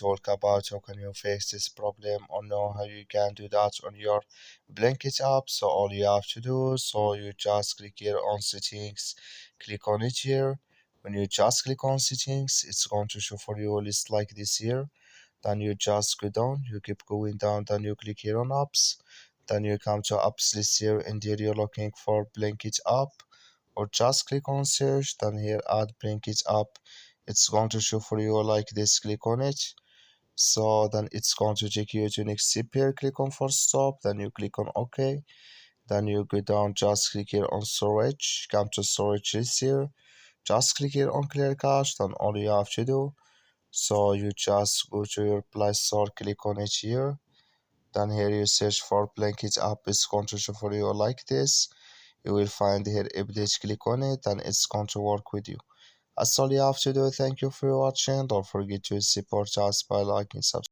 talk about how can you fix this problem or know how you can do that on your Blinkit app. So all you have to do, so you just click here on settings, click on it here. When you just click on settings, it's going to show for you a list like this here. Then you just go down, you keep going down, then you click here on apps. Then you come to apps list here, and here you're looking for Blinkit app, or just click on search, then here add Blinkit app. It's going to show for you like this, click on it. So then it's going to take you to next step here, click on for stop, then you click on OK. Then you go down, just click here on storage, come to storage list here, just click here on clear cache. Then all you have to do, so you just go to your Play Store, click on it here. Then here you search for Blinkit app, it's going to show for you like this. You will find here update, click on it, and it's going to work with you. That's all you have to do. Thank you for watching. Don't forget to support us by liking, subscribing.